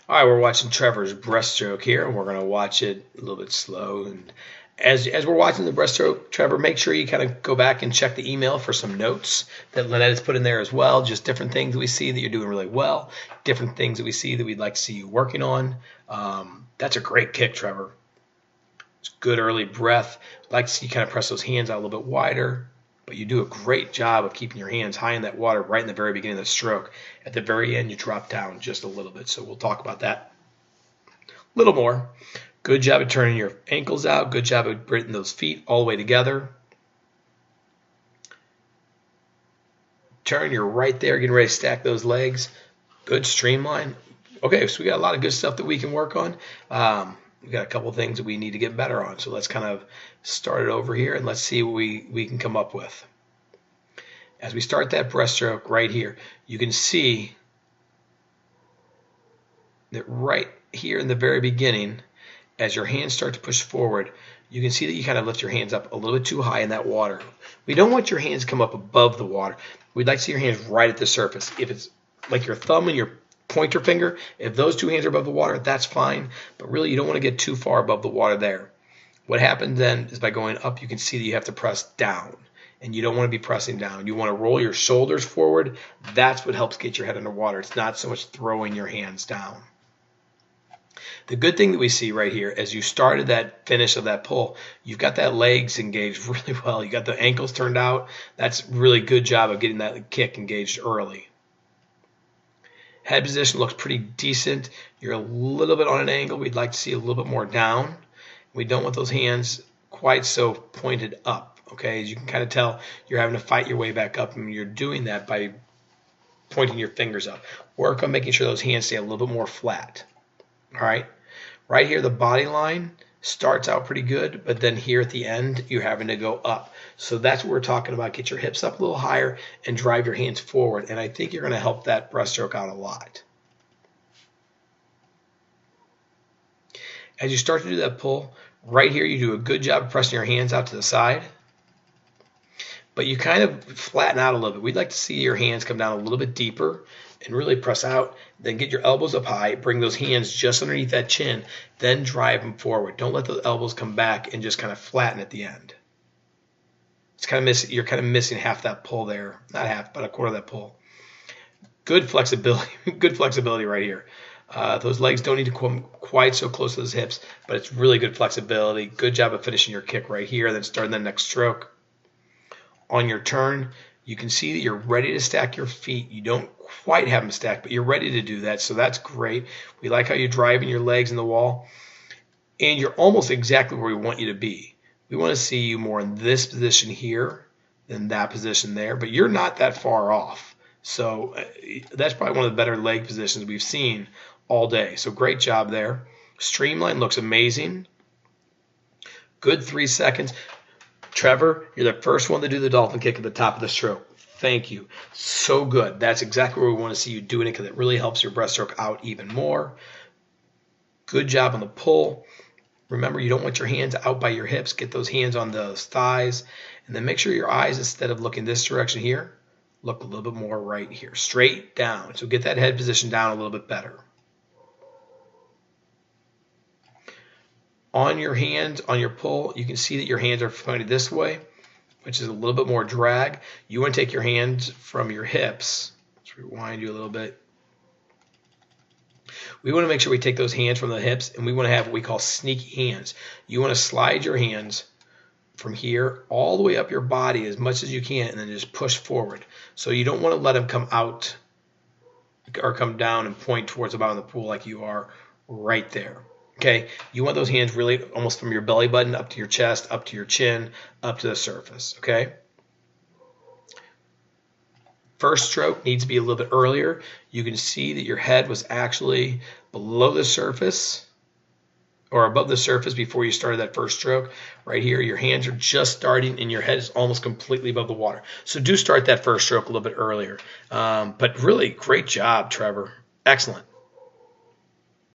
All right, we're watching Trevor's breaststroke here, and we're going to watch it a little bit slow. And as we're watching the breaststroke, Trevor, make sure you kind of go back and check the email for some notes that Lynette has put in there as well. Just different things that we see that you're doing really well, different things that we see that we'd like to see you working on. That's a great kick, Trevor. It's good early breath. I'd like to see you kind of press those hands out a little bit wider. But you do a great job of keeping your hands high in that water right in the very beginning of the stroke. At the very end, you drop down just a little bit. So we'll talk about that a little more. Good job of turning your ankles out. Good job of bringing those feet all the way together. Turn, you're right there, getting ready to stack those legs. Good streamline. Okay, so we got a lot of good stuff that we can work on. We've got a couple things that we need to get better on. So let's kind of start it over here and let's see what we can come up with. As we start that breaststroke right here, you can see that right here in the very beginning, as your hands start to push forward, you can see that you kind of lift your hands up a little bit too high in that water. We don't want your hands to come up above the water. We'd like to see your hands right at the surface. If it's like your thumb and your pointer finger, if those two hands are above the water, that's fine. But really, you don't want to get too far above the water there. What happens then is by going up, you can see that you have to press down. And you don't want to be pressing down. You want to roll your shoulders forward. That's what helps get your head underwater. It's not so much throwing your hands down. The good thing that we see right here, as you started that finish of that pull, you've got that legs engaged really well. You got the ankles turned out. That's really good job of getting that kick engaged early. Head position looks pretty decent. You're a little bit on an angle. We'd like to see a little bit more down. We don't want those hands quite so pointed up. Okay, as you can kind of tell, you're having to fight your way back up, and you're doing that by pointing your fingers up. Work on making sure those hands stay a little bit more flat. All right, right here, the body line starts out pretty good, but then here at the end, you're having to go up. So that's what we're talking about. Get your hips up a little higher and drive your hands forward, and I think you're going to help that breaststroke out a lot. As you start to do that pull, right here, you do a good job of pressing your hands out to the side. But you kind of flatten out a little bit. We'd like to see your hands come down a little bit deeper and really press out. Then get your elbows up high. Bring those hands just underneath that chin. Then drive them forward. Don't let the elbows come back and just kind of flatten at the end. It's kind of you're kind of missing half that pull there. Not half, but a quarter of that pull. Good flexibility. Good flexibility right here. Those legs don't need to come quite so close to those hips, but it's really good flexibility. Good job of finishing your kick right here. Then starting the next stroke. On your turn, you can see that you're ready to stack your feet. You don't quite have them stacked, but you're ready to do that, so that's great. We like how you're driving your legs in the wall, and you're almost exactly where we want you to be. We want to see you more in this position here than that position there, but you're not that far off. So that's probably one of the better leg positions we've seen all day. So great job there. Streamline looks amazing. Good 3 seconds. Trevor, you're the first one to do the dolphin kick at the top of the stroke. Thank you. So good. That's exactly where we want to see you doing it because it really helps your breaststroke out even more. Good job on the pull. Remember, you don't want your hands out by your hips. Get those hands on those thighs. And then make sure your eyes, instead of looking this direction here, look a little bit more right here. Straight down. So get that head position down a little bit better. On your hands, on your pull, you can see that your hands are pointed this way, which is a little bit more drag. You want to take your hands from your hips. Let's rewind you a little bit. We want to make sure we take those hands from the hips, and we want to have what we call sneaky hands. You want to slide your hands from here all the way up your body as much as you can, and then just push forward. So you don't want to let them come out or come down and point towards the bottom of the pool like you are right there. Okay, you want those hands really almost from your belly button up to your chest, up to your chin, up to the surface, okay? First stroke needs to be a little bit earlier. You can see that your head was actually below the surface or above the surface before you started that first stroke. Right here, your hands are just starting and your head is almost completely above the water. So do start that first stroke a little bit earlier. But really, great job, Trevor. Excellent.